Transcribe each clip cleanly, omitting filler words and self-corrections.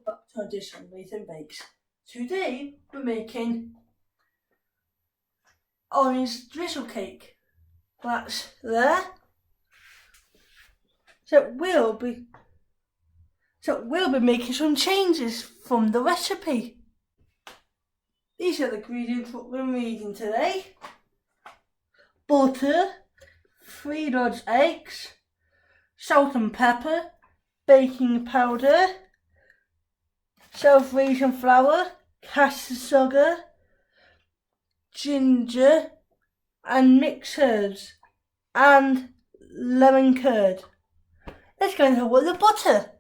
Welcome back to our dish on Layton Bakes. Today we're making orange drizzle cake. That's there. So we'll be making some changes from the recipe. These are the ingredients what we're making today. Butter, 3 large eggs, salt and pepper, baking powder, self-raising flour, caster sugar, ginger and mixed herbs and lemon curd. Let's go into with the butter.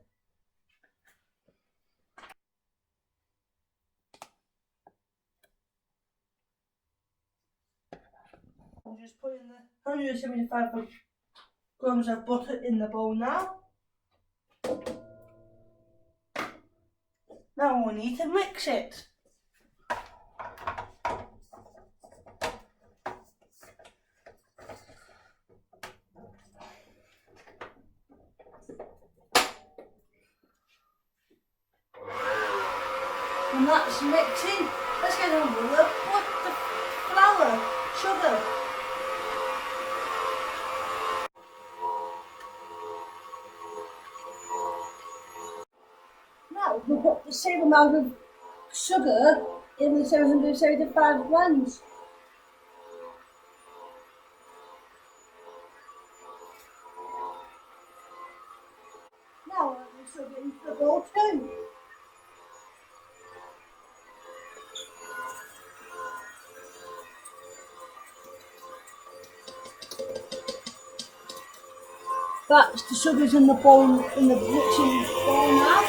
I'm just putting the 175 grams of butter in the bowl now. Now we need to mix it. When that's mixing, let's get on with the flour, sugar. Now we'll put the same amount of sugar in the 775 grams. Now I'll add the sugar into the bowl too. That's the sugars in the bowl, in the mixing bowl now.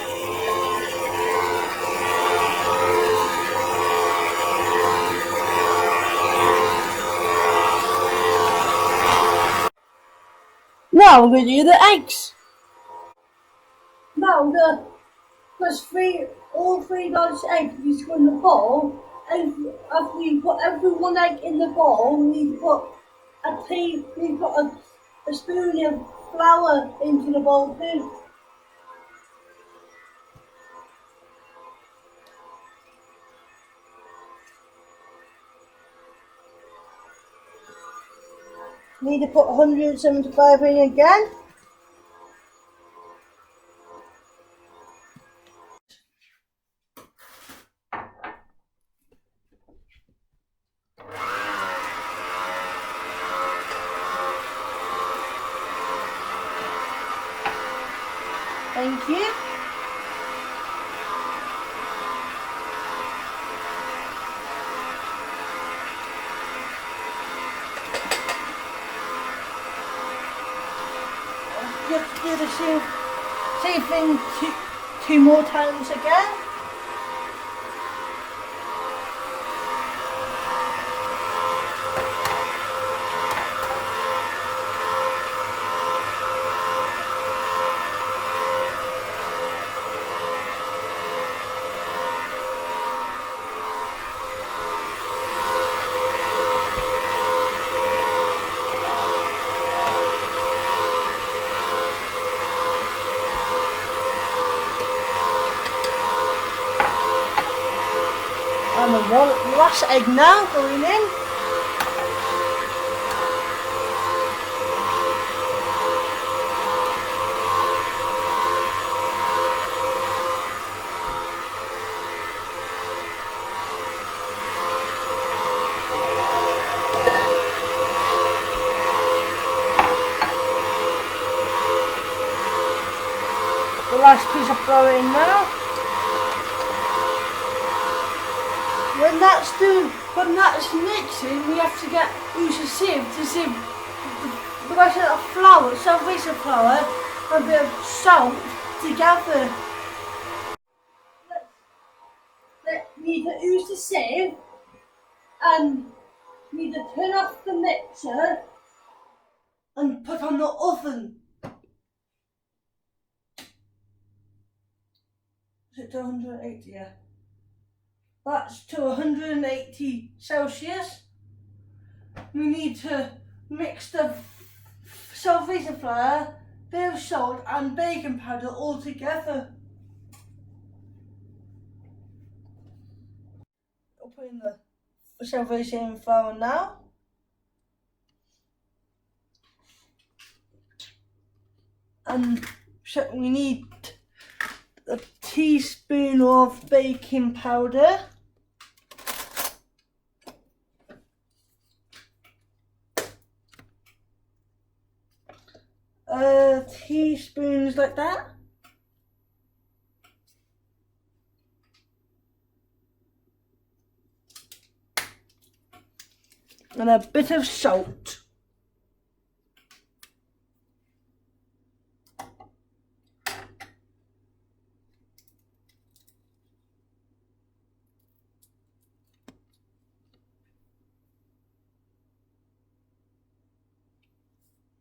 Now we're going to do the eggs. Now all three large eggs need to go in the bowl, and after we put every one egg in the bowl, we put a spoon of flour into the bowl too. Need to put 175 in again. Thank you. Just do the same thing two more times again. And the last egg now going in. The last piece of flour in now. When that's mixing, we have to use a sieve to sieve the rest of the flour, self-raising flour, and a bit of salt together. Need to use the sieve and need to turn off the mixer and put on the oven. Is it 280? Yeah. That's to 180 Celsius. We need to mix the self-raising flour, bit of salt and baking powder all together. put in the salvation flour now. And so we need a teaspoon of baking powder. Teaspoons like that. And a bit of salt.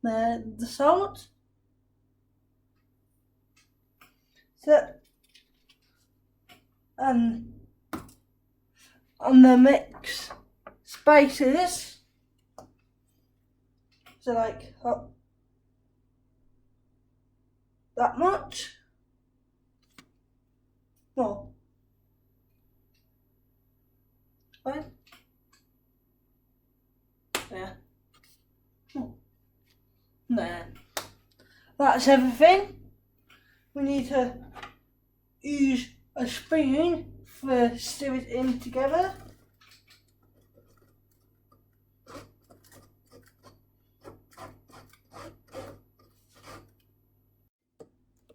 The salt. So, and on the mix spices. So like that much. More. Right? Yeah. There. That's everything. We need to use a spoon to stir it in together.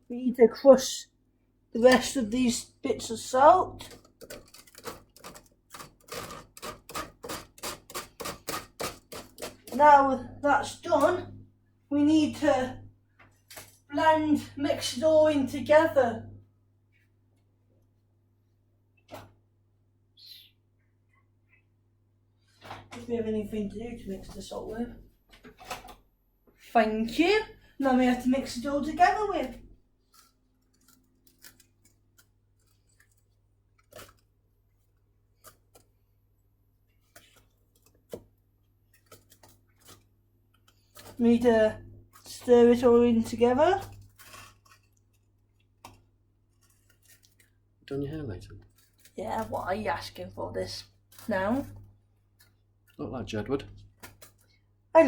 We need to crush the rest of these bits of salt. Now that's done, we need to mix it all in together. If we have anything to do to mix the salt with. Thank you. Now we have to mix it all together with. We need to stir it all in together. Done your hair, Layton? Yeah, what are you asking for this now? Look like Jedward. I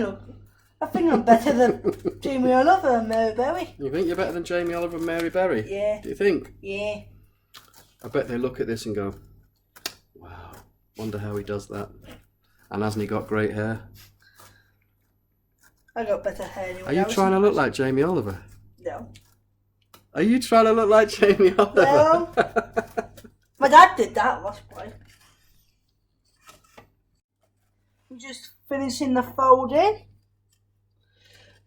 think I'm better than Jamie Oliver and Mary Berry. You think you're better than Jamie Oliver and Mary Berry? Yeah. Do you think? Yeah. I bet they look at this and go, wow, wonder how he does that. And hasn't he got great hair? I got better hair anyway. Are you trying to look like Jamie Oliver? No. Are you trying to look like Jamie Oliver? No. My dad did that, that's why. I'm just finishing the folding.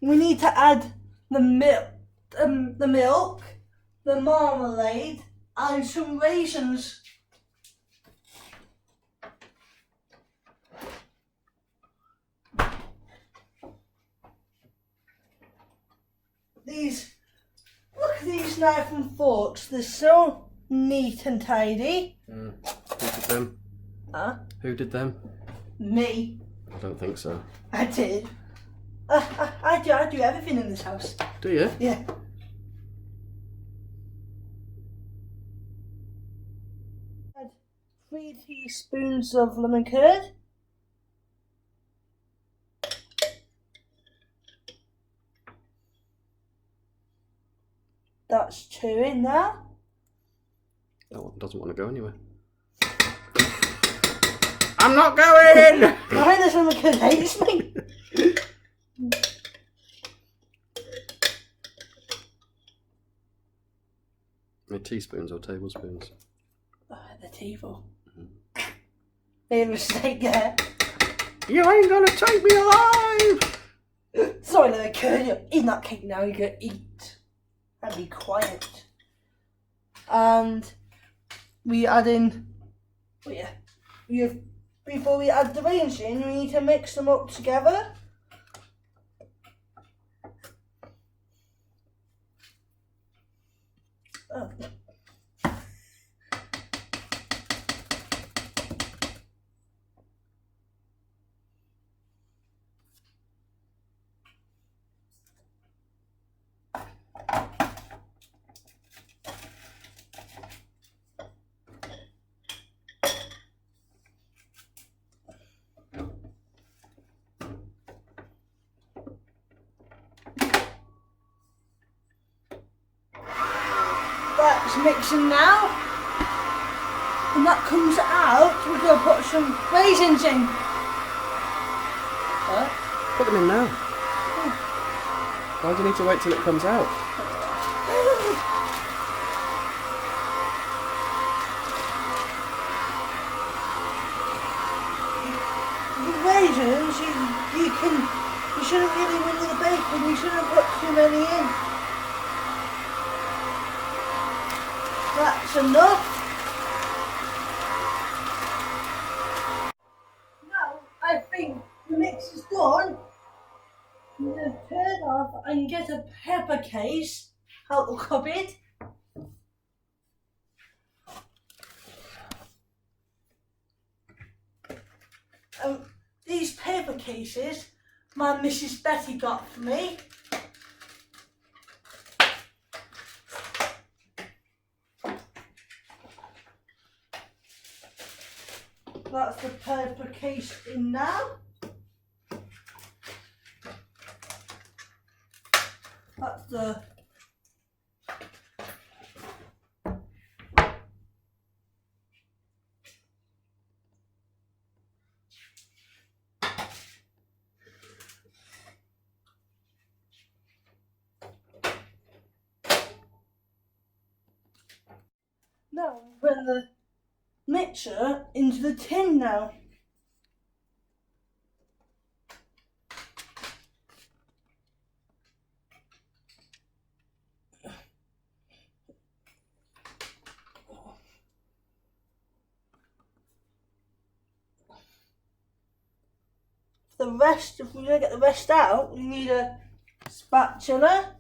We need to add the milk, the marmalade, and some raisins. Look at these knife and forks. They're so neat and tidy. Who did them? Huh? Who did them? Me. I don't think so. I did. I do everything in this house. Do you? Yeah. Add 3 teaspoons of lemon curd. That's 2 in there. That one doesn't want to go anywhere. I'm not going! Why this lemon curd hates me? Teaspoons or tablespoons? The table. Made a mistake there. You ain't gonna take me alive! Sorry, lemon curd. You're eating that cake now. You're gonna eat. And be quiet. And we add in. Oh yeah. Before we add the raisins in, we need to mix them up together. Oh. that's mixing now. When that comes out, we're going to put some raisins in. What? Put them in now. Why do you need to wait till it comes out? The raisins, you shouldn't really with the bacon, you shouldn't put too many in. That's enough. Now, I think the mix is done. I'm going to turn it off and get a pepper case out the cupboard. These paper cases my Mrs. Betty got for me. That's the paper case in now. That's the now we put the mixer into the tin now. The rest, if we're going to get the rest out, we need a spatula.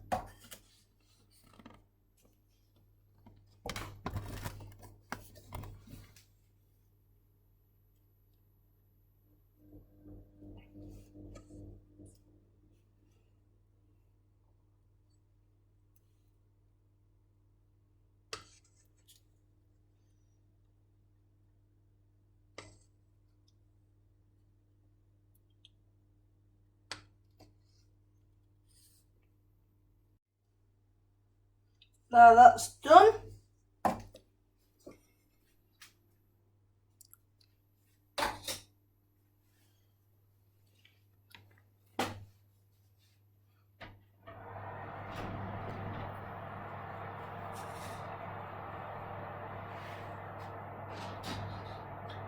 Now that's done.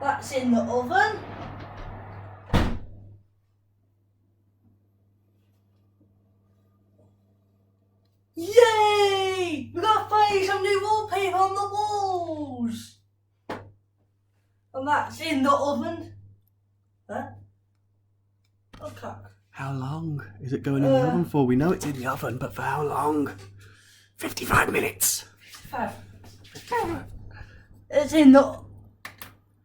That's in the oven. Yay! We got finally some new wallpaper on the walls. And that's in the oven. Huh? Okay. How long is it going in the oven for? We know it's in the oven, but for how long? 55 minutes. 55. It's in the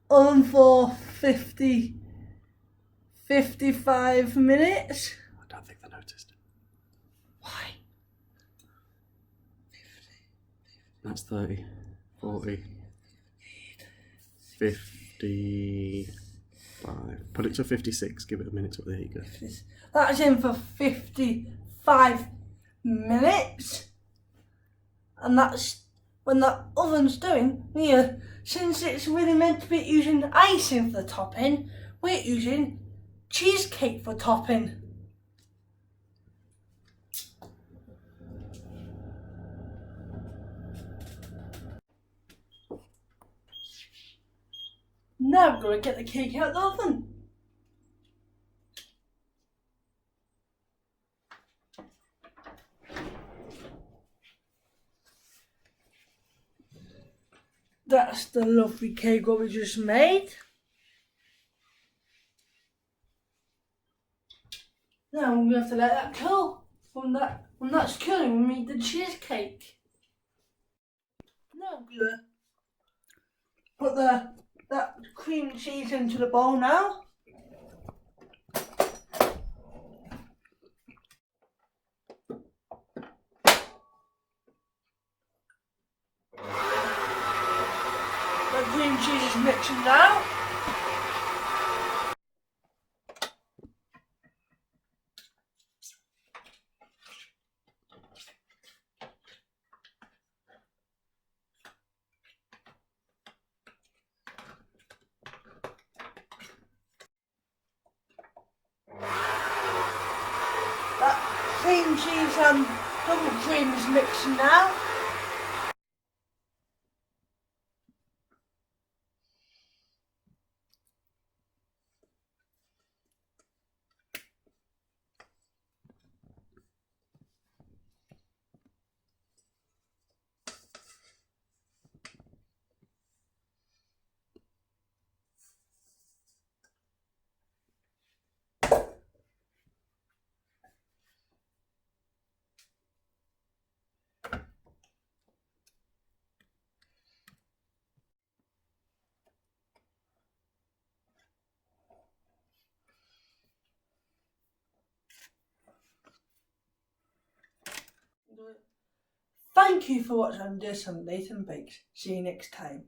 oven for 55 minutes. I don't think they noticed. Why? That's 30, 40, 55. Put it to 56, give it a minute. There you go. That's in for 55 minutes. And that's when the oven's doing. Yeah, since it's really meant to be using icing for the topping, we're using cheesecake for topping. Now we're going to get the cake out of the oven. That's the lovely cake what we just made. Now we're going to have to let that cool. When that's cooling, we make the cheesecake. Now I'm going to put that cream cheese into the bowl now. The cream cheese is mixing now. cheese and double cream is mixing now. Thank you for watching this on Layton Bakes. See you next time.